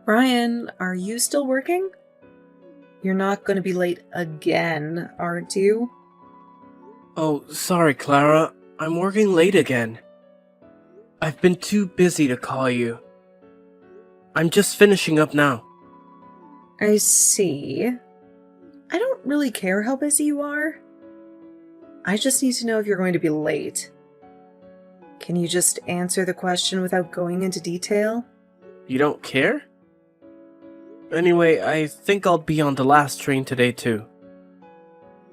Ryan, are you still working? You're not going to be late again, aren't you? Oh, sorry, Clara. I'm working late again. I've been too busy to call you. I'm just finishing up now. I see. I don't really care how busy you are. I just need to know if you're going to be late. Can you just answer the question without going into detail? You don't care? Anyway, I think I'll be on the last train today too.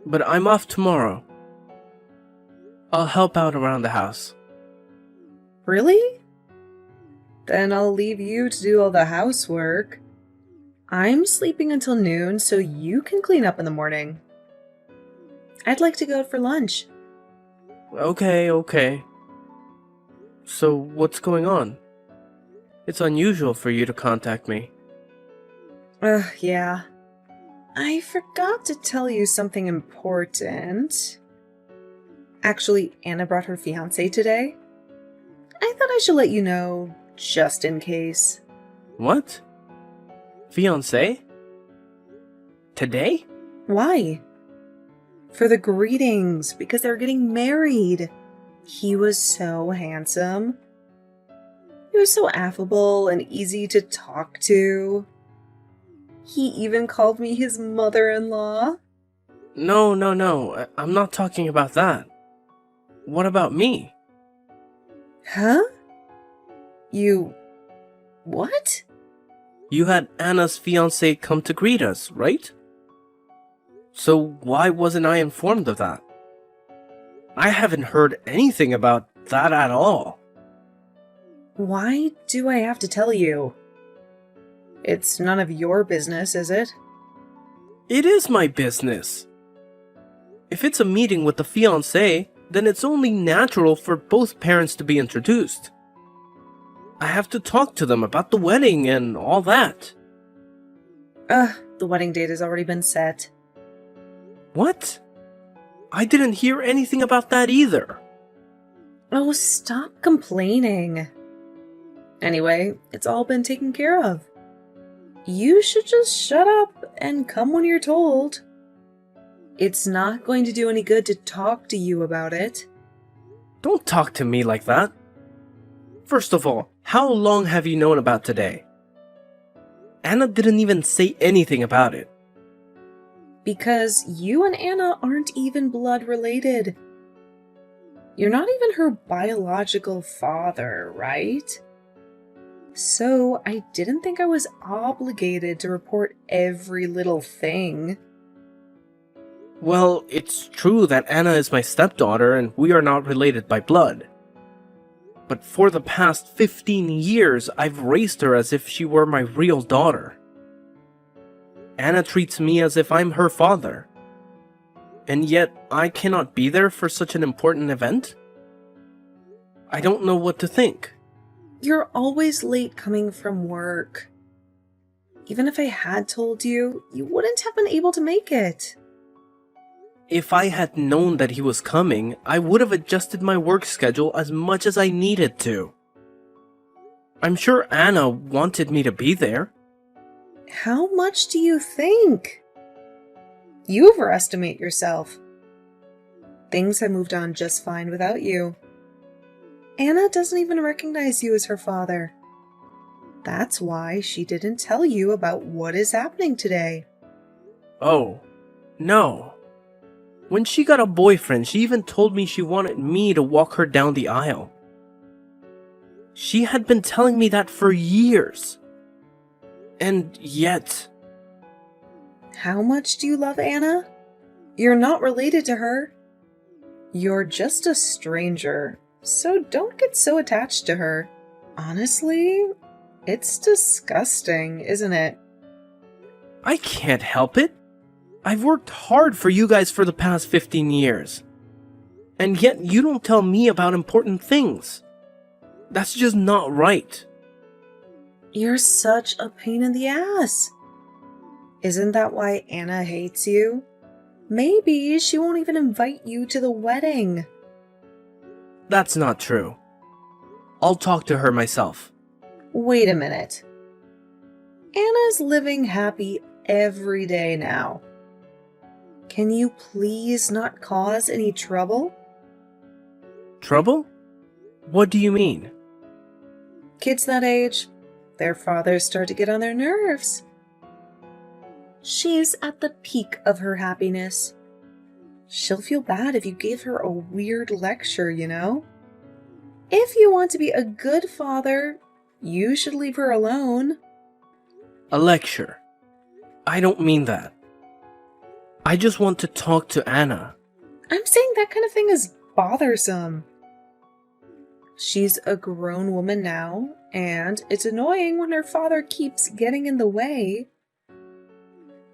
But I'm off tomorrow. I'll help out around the house. Really? Then I'll leave you to do all the housework. I'm sleeping until noon so you can clean up in the morning. I'd like to go out for lunch. Okay. So, what's going on? It's unusual for you to contact me. Yeah. I forgot to tell you something important. Actually, Anna brought her fiancé today. I thought I should let you know, just in case. What? Fiancé? Today? Why? For the greetings, because they're getting married. He was so handsome. He was so affable and easy to talk to. He even called me his mother-in-law. No. I'm not talking about that. What about me? Huh? You... what? You had Anna's fiancé come to greet us, right? So why wasn't I informed of that? I haven't heard anything about that at all. Why do I have to tell you? It's none of your business, is it? It is my business. If it's a meeting with the fiancé, then it's only natural for both parents to be introduced. I have to talk to them about the wedding and all that. The wedding date has already been set. What? I didn't hear anything about that either. Oh, stop complaining. Anyway, it's all been taken care of. You should just shut up and come when you're told. It's not going to do any good to talk to you about it. Don't talk to me like that. First of all, how long have you known about today? Anna didn't even say anything about it. Because you and Anna aren't even blood related. You're not even her biological father, right? So I didn't think I was obligated to report every little thing. Well, it's true that Anna is my stepdaughter and we are not related by blood. But for the past 15 years, I've raised her as if she were my real daughter. Anna treats me as if I'm her father. And yet, I cannot be there for such an important event? I don't know what to think. You're always late coming from work. Even if I had told you, you wouldn't have been able to make it. If I had known that he was coming, I would have adjusted my work schedule as much as I needed to. I'm sure Anna wanted me to be there. How much do you think? You overestimate yourself. Things have moved on just fine without you. Anna doesn't even recognize you as her father. That's why she didn't tell you about what is happening today. Oh, no. When she got a boyfriend, she even told me she wanted me to walk her down the aisle. She had been telling me that for years. And yet... How much do you love Anna? You're not related to her. You're just a stranger, so don't get so attached to her. Honestly, it's disgusting, isn't it? I can't help it. I've worked hard for you guys for the past 15 years. And yet you don't tell me about important things. That's just not right. You're such a pain in the ass. Isn't that why Anna hates you? Maybe she won't even invite you to the wedding. That's not true. I'll talk to her myself. Wait a minute. Anna's living happy every day now. Can you please not cause any trouble? Trouble? What do you mean? Kids that age, their fathers start to get on their nerves. She's at the peak of her happiness. She'll feel bad if you give her a weird lecture, you know? If you want to be a good father, you should leave her alone. A lecture? I don't mean that. I just want to talk to Anna. I'm saying that kind of thing is bothersome. She's a grown woman now, and it's annoying when her father keeps getting in the way.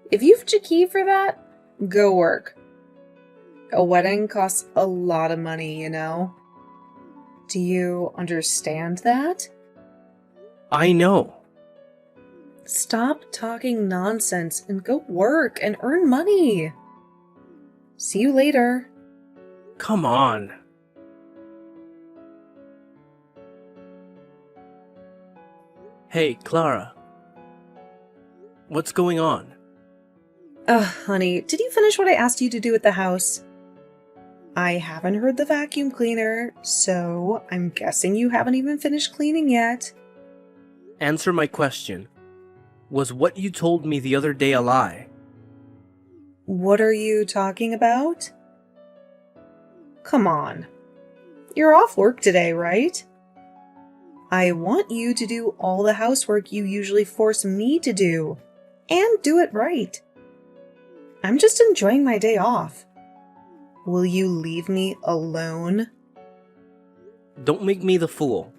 If you've Chiki for that, go work. A wedding costs a lot of money, you know? Do you understand that? I know. Stop talking nonsense and go work and earn money. See you later. Come on. Hey, Clara. What's going on? Honey, did you finish what I asked you to do at the house? I haven't heard the vacuum cleaner, so I'm guessing you haven't even finished cleaning yet. Answer my question. Was what you told me the other day a lie? What are you talking about? Come on. You're off work today, right? I want you to do all the housework you usually force me to do, and do it right. I'm just enjoying my day off. Will you leave me alone? Don't make me the fool.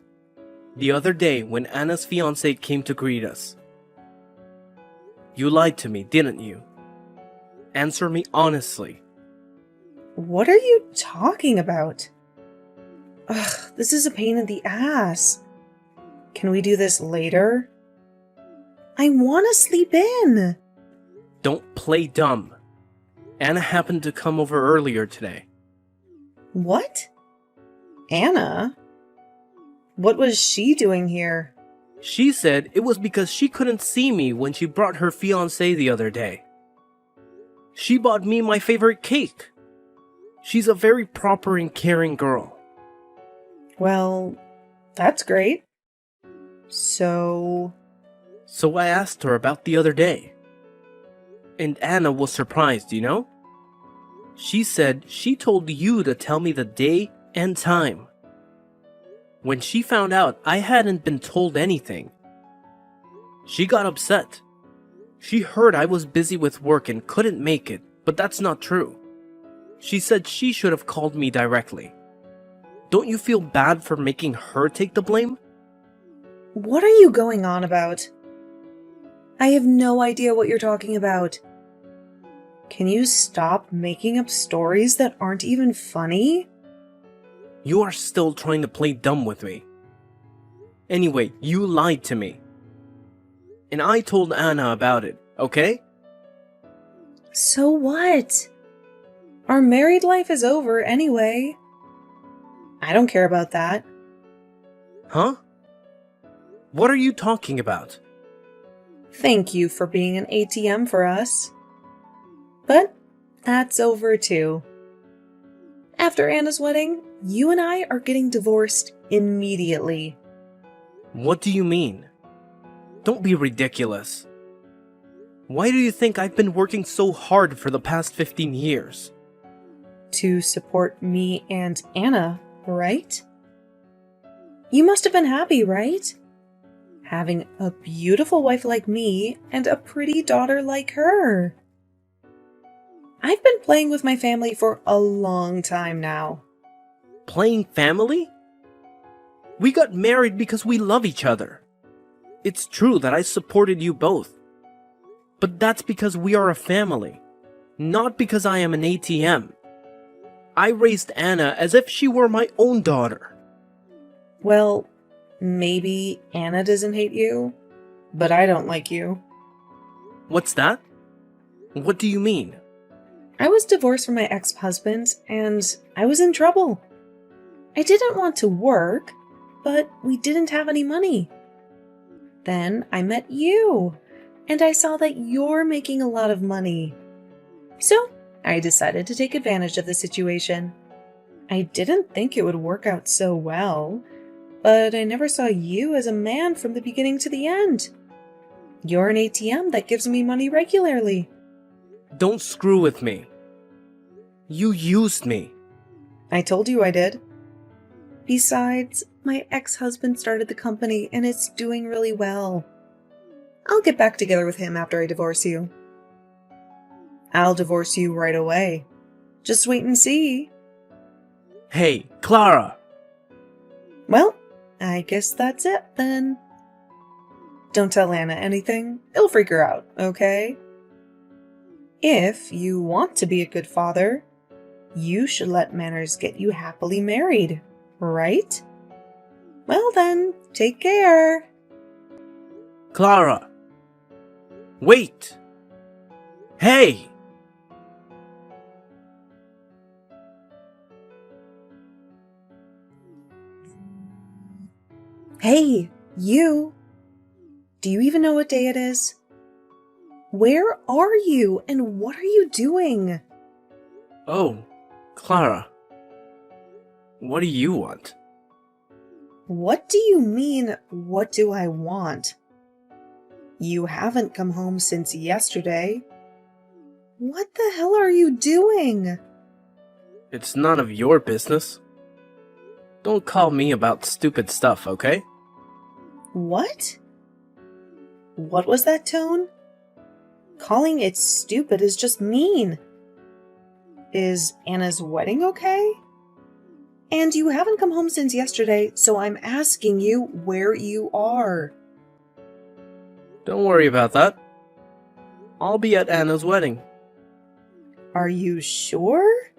The other day when Anna's fiance came to greet us, you lied to me, didn't you? Answer me honestly. What are you talking about? Ugh, this is a pain in the ass. Can we do this later? I want to sleep in. Don't play dumb. Anna happened to come over earlier today. What? Anna? What was she doing here? She said it was because she couldn't see me when she brought her fiancé the other day. She bought me my favorite cake. She's a very proper and caring girl. Well, that's great. So I asked her about the other day. And Anna was surprised, you know? She said she told you to tell me the day and time. When she found out I hadn't been told anything, she got upset. She heard I was busy with work and couldn't make it, but that's not true. She said she should have called me directly. Don't you feel bad for making her take the blame? what are you going on about? I have no idea what you're talking about. Can you stop making up stories that aren't even funny? You are still trying to play dumb with me. Anyway, you lied to me. And I told Anna about it, okay? So what? Our married life is over anyway. I don't care about that. Huh? What are you talking about? Thank you for being an ATM for us. But that's over too. After Anna's wedding, you and I are getting divorced immediately. What do you mean? Don't be ridiculous. Why do you think I've been working so hard for the past 15 years? To support me and Anna, right? You must have been happy, right? Having a beautiful wife like me and a pretty daughter like her. I've been playing with my family for a long time now. Playing family? We got married because we love each other. It's true that I supported you both. But that's because we are a family, not because I am an ATM. I raised Anna as if she were my own daughter. Well, maybe Anna doesn't hate you, but I don't like you. What's that? What do you mean? I was divorced from my ex-husband, and I was in trouble. I didn't want to work, but we didn't have any money. Then I met you, and I saw that you're making a lot of money. So I decided to take advantage of the situation. I didn't think it would work out so well, but I never saw you as a man from the beginning to the end. You're an ATM that gives me money regularly. Don't screw with me. You used me. I told you I did. Besides, my ex-husband started the company and it's doing really well. I'll get back together with him after I divorce you. I'll divorce you right away. Just wait and see. Hey, Clara! Well, I guess that's it then. Don't tell Anna anything. It'll freak her out, okay? If you want to be a good father, you should let manners get you happily married, right? Well then, take care. Clara! Wait! Hey! Hey, you! Do you even know what day it is? Where are you and what are you doing? Oh, Clara. What do you want? What do you mean, what do I want? You haven't come home since yesterday. What the hell are you doing? It's none of your business. Don't call me about stupid stuff, okay? What? What was that tone? Calling it stupid is just mean. Is Anna's wedding okay? And you haven't come home since yesterday, so I'm asking you where you are. Don't worry about that. I'll be at Anna's wedding. Are you sure?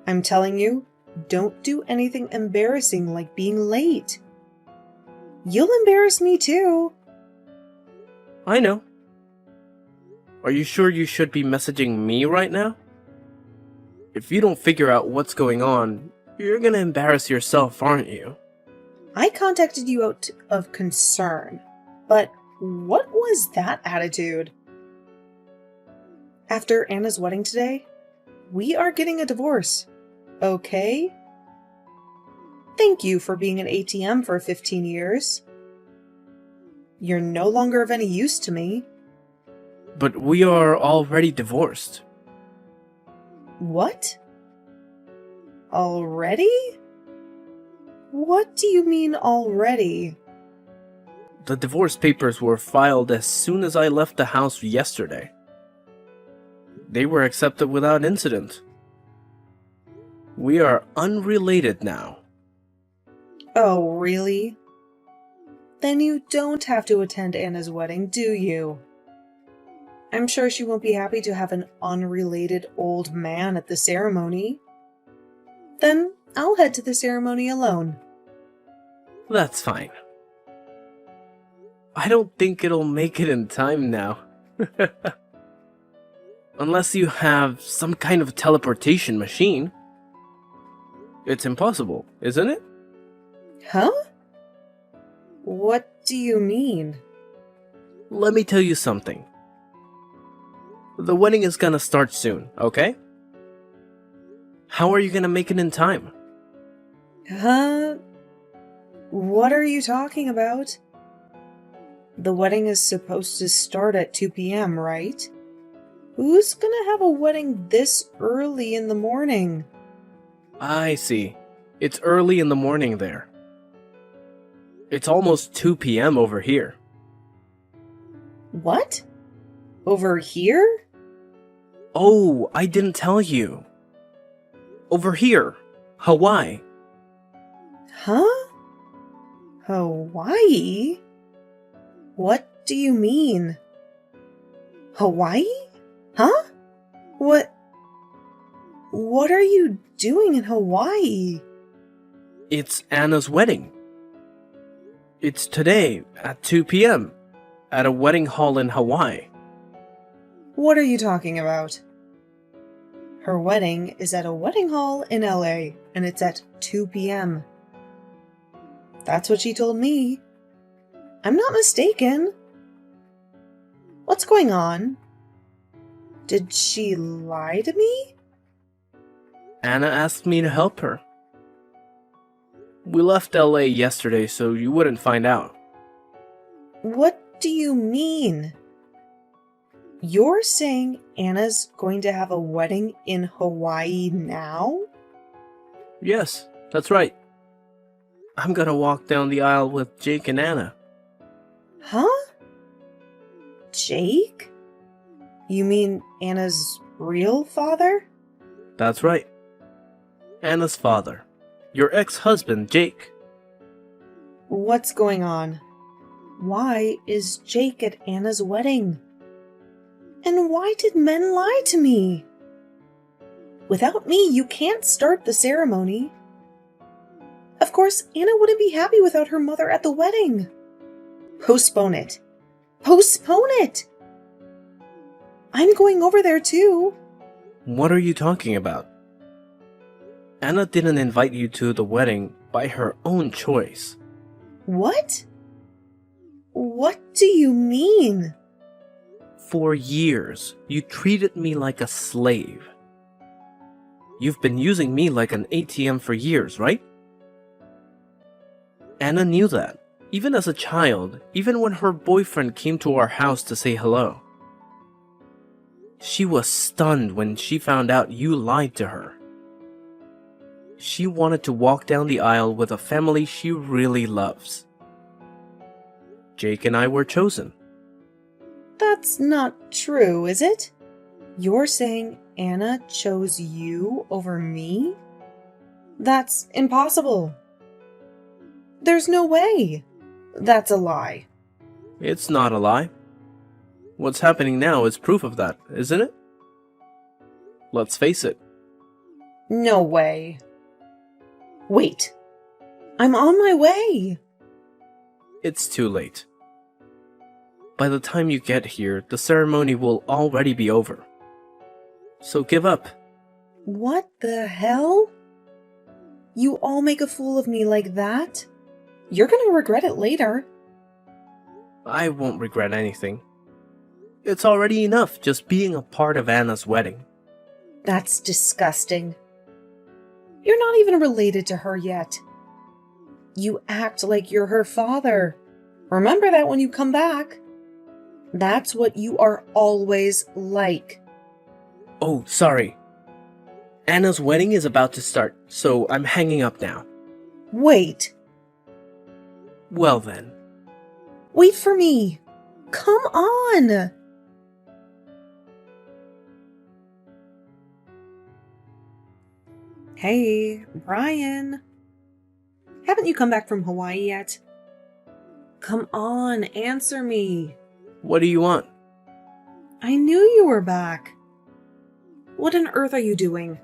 I'm telling you, don't do anything embarrassing like being late. You'll embarrass me too. I know. Are you sure you should be messaging me right now? If you don't figure out what's going on, you're gonna embarrass yourself, aren't you? I contacted you out of concern, but what was that attitude? After Anna's wedding today, we are getting a divorce, okay? Thank you for being an ATM for 15 years. You're no longer of any use to me. But we are already divorced. What? Already? What do you mean already? The divorce papers were filed as soon as I left the house yesterday. They were accepted without incident. We are unrelated now. Oh, really? Then you don't have to attend Anna's wedding, do you? I'm sure she won't be happy to have an unrelated old man at the ceremony. Then I'll head to the ceremony alone. That's fine. I don't think it'll make it in time now. Unless you have some kind of teleportation machine. It's impossible, isn't it? Huh? What do you mean? Let me tell you something. The wedding is gonna start soon, okay? How are you gonna make it in time? Huh? What are you talking about? The wedding is supposed to start at 2 p.m., right? Who's gonna have a wedding this early in the morning? I see. It's early in the morning there. It's almost 2 p.m. over here. What? Over here? Oh, I didn't tell you. Over here, Hawaii. Huh? Hawaii? What do you mean? Hawaii? Huh? What are you doing in Hawaii? It's Anna's wedding. It's today at 2 p.m. at a wedding hall in Hawaii. What are you talking about? Her wedding is at a wedding hall in LA, and it's at 2 p.m. That's what she told me. I'm not mistaken. What's going on? Did she lie to me? Anna asked me to help her. We left LA yesterday so you wouldn't find out. What do you mean? You're saying Anna's going to have a wedding in Hawaii now? Yes, that's right. I'm gonna walk down the aisle with Jake and Anna. Huh? Jake? You mean Anna's real father? That's right. Anna's father. Your ex-husband, Jake. What's going on? Why is Jake at Anna's wedding? And why did men lie to me? Without me, you can't start the ceremony. Of course, Anna wouldn't be happy without her mother at the wedding. Postpone it. Postpone it! I'm going over there too. What are you talking about? Anna didn't invite you to the wedding by her own choice. What? What do you mean? For years, you treated me like a slave. You've been using me like an ATM for years, right? Anna knew that, even as a child, even when her boyfriend came to our house to say hello. She was stunned when she found out you lied to her. She wanted to walk down the aisle with a family she really loves. Jake and I were chosen. That's not true, is it? You're saying Anna chose you over me? That's impossible. There's no way. That's a lie. It's not a lie. What's happening now is proof of that, isn't it? Let's face it. No way. Wait. I'm on my way. It's too late. By the time you get here, the ceremony will already be over. So give up. What the hell? You all make a fool of me like that? You're gonna regret it later. I won't regret anything. It's already enough just being a part of Anna's wedding. That's disgusting. You're not even related to her yet. You act like you're her father. Remember that when you come back. That's what you are always like. Oh, sorry. Anna's wedding is about to start, so I'm hanging up now. Wait. Well then. Wait for me. Come on. Hey, Brian. Haven't you come back from Hawaii yet? Come on, answer me. What do you want? I knew you were back. What on earth are you doing?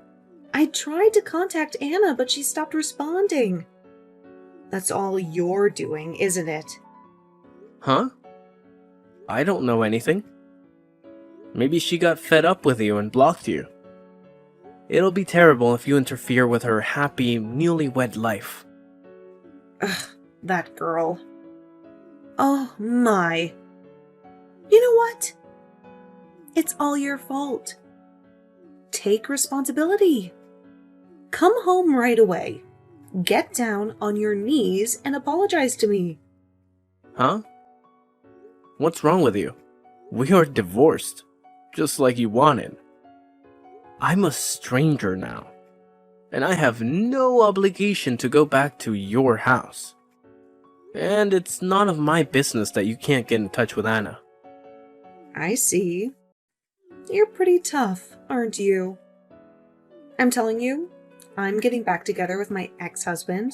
I tried to contact Anna, but she stopped responding. That's all you're doing, isn't it? Huh? I don't know anything. Maybe she got fed up with you and blocked you. It'll be terrible if you interfere with her happy, newlywed life. Ugh, that girl. Oh my. You know what? It's all your fault. Take responsibility. Come home right away. Get down on your knees and apologize to me. Huh? What's wrong with you? We are divorced, just like you wanted. I'm a stranger now, and I have no obligation to go back to your house. And it's none of my business that you can't get in touch with Anna. I see. You're pretty tough, aren't you? I'm telling you, I'm getting back together with my ex-husband.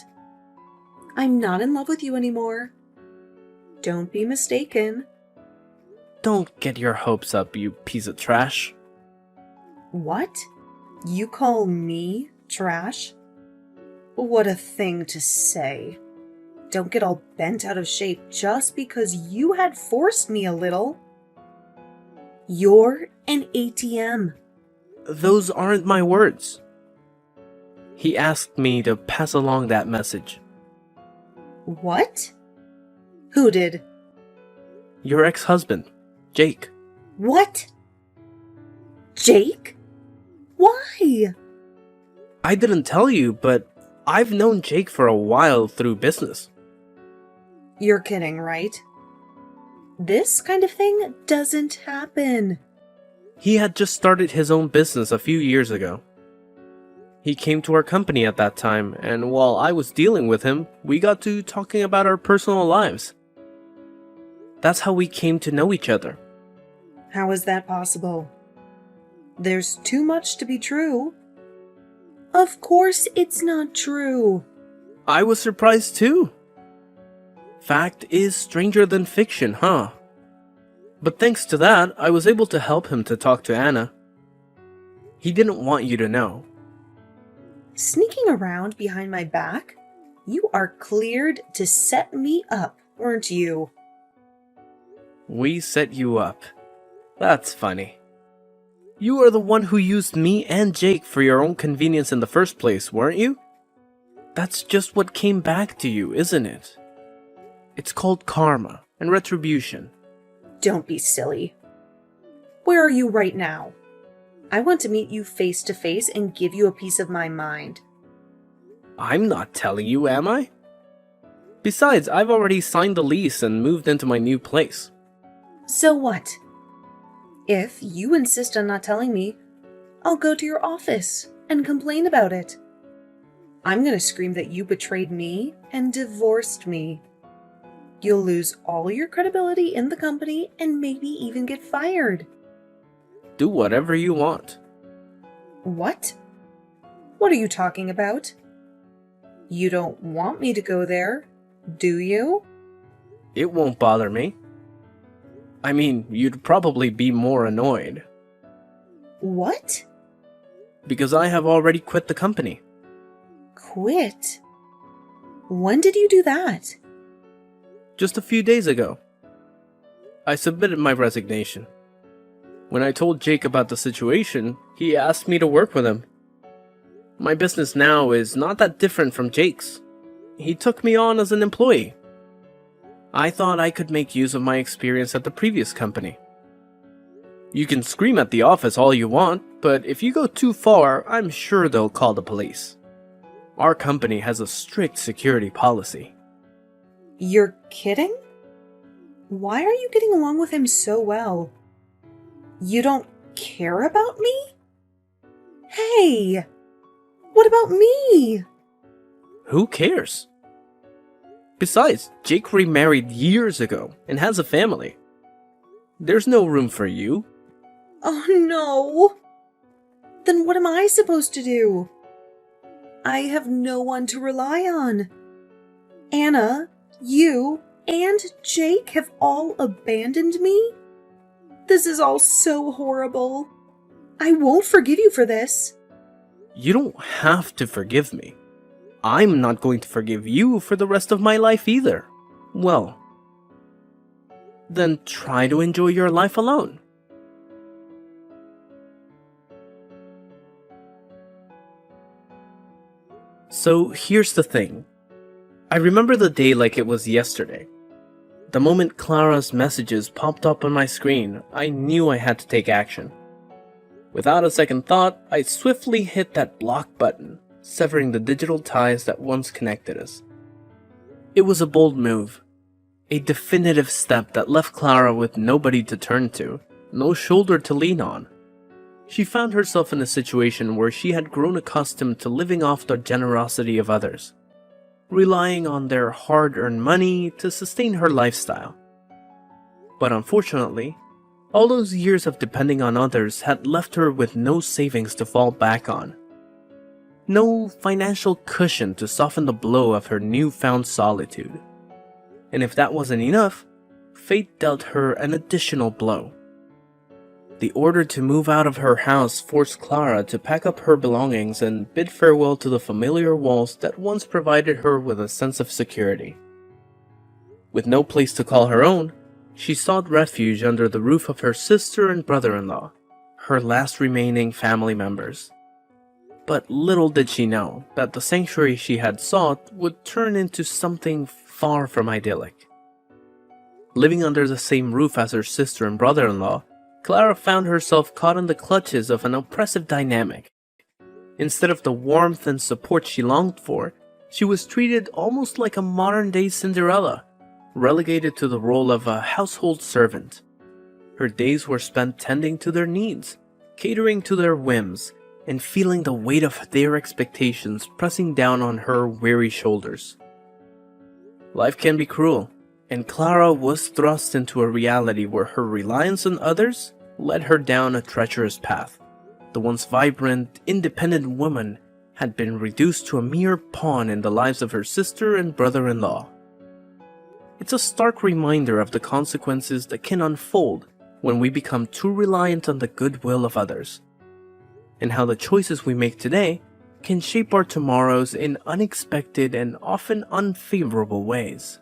I'm not in love with you anymore. Don't be mistaken. Don't get your hopes up, you piece of trash. What? You call me trash? What a thing to say. Don't get all bent out of shape just because you had forced me a little. You're an ATM. Those aren't my words. He asked me to pass along that message. What? Who did? Your ex-husband, Jake. What? Jake? Why? I didn't tell you, but I've known Jake for a while through business. You're kidding, right? This kind of thing doesn't happen. He had just started his own business a few years ago. He came to our company at that time, and while I was dealing with him, we got to talking about our personal lives. That's how we came to know each other. How is that possible? There's too much to be true. Of course it's not true. I was surprised too. Fact is stranger than fiction, huh? But thanks to that, I was able to help him to talk to Anna. He didn't want you to know. Sneaking around behind my back? You are cleared to set me up, weren't you? We set you up. That's funny. You are the one who used me and Jake for your own convenience in the first place, weren't you? That's just what came back to you, isn't it? It's called karma and retribution. Don't be silly. Where are you right now? I want to meet you face to face and give you a piece of my mind. I'm not telling you, am I? Besides, I've already signed the lease and moved into my new place. So what? If you insist on not telling me, I'll go to your office and complain about it. I'm gonna scream that you betrayed me and divorced me. You'll lose all your credibility in the company and maybe even get fired. Do whatever you want. What? What are you talking about? You don't want me to go there, do you? It won't bother me. I mean, you'd probably be more annoyed. What? Because I have already quit the company. Quit? When did you do that? Just a few days ago. I submitted my resignation. When I told Jake about the situation, he asked me to work with him. My business now is not that different from Jake's. He took me on as an employee. I thought I could make use of my experience at the previous company. You can scream at the office all you want, but if you go too far, I'm sure they'll call the police. Our company has a strict security policy. You're kidding? Why are you getting along with him so well? You don't care about me? Hey! What about me? Who cares? Besides, Jake remarried years ago and has a family. There's no room for you. Oh no! Then what am I supposed to do? I have no one to rely on. Anna, you, and Jake have all abandoned me? This is all so horrible. I won't forgive you for this. You don't have to forgive me. I'm not going to forgive you for the rest of my life either. Well, then try to enjoy your life alone. So here's the thing. I remember the day like it was yesterday. The moment Clara's messages popped up on my screen, I knew I had to take action. Without a second thought, I swiftly hit that block button, severing the digital ties that once connected us. It was a bold move, a definitive step that left Clara with nobody to turn to, no shoulder to lean on. She found herself in a situation where she had grown accustomed to living off the generosity of others, relying on their hard-earned money to sustain her lifestyle. But unfortunately, all those years of depending on others had left her with no savings to fall back on. No financial cushion to soften the blow of her newfound solitude. And if that wasn't enough, fate dealt her an additional blow. The order to move out of her house forced Clara to pack up her belongings and bid farewell to the familiar walls that once provided her with a sense of security. With no place to call her own, she sought refuge under the roof of her sister and brother-in-law, her last remaining family members. But little did she know that the sanctuary she had sought would turn into something far from idyllic. Living under the same roof as her sister and brother-in-law, Clara found herself caught in the clutches of an oppressive dynamic. Instead of the warmth and support she longed for, she was treated almost like a modern-day Cinderella, relegated to the role of a household servant. Her days were spent tending to their needs, catering to their whims, and feeling the weight of their expectations pressing down on her weary shoulders. Life can be cruel, and Clara was thrust into a reality where her reliance on others led her down a treacherous path. The once vibrant, independent woman had been reduced to a mere pawn in the lives of her sister and brother-in-law. It's a stark reminder of the consequences that can unfold when we become too reliant on the goodwill of others, and how the choices we make today can shape our tomorrows in unexpected and often unfavorable ways.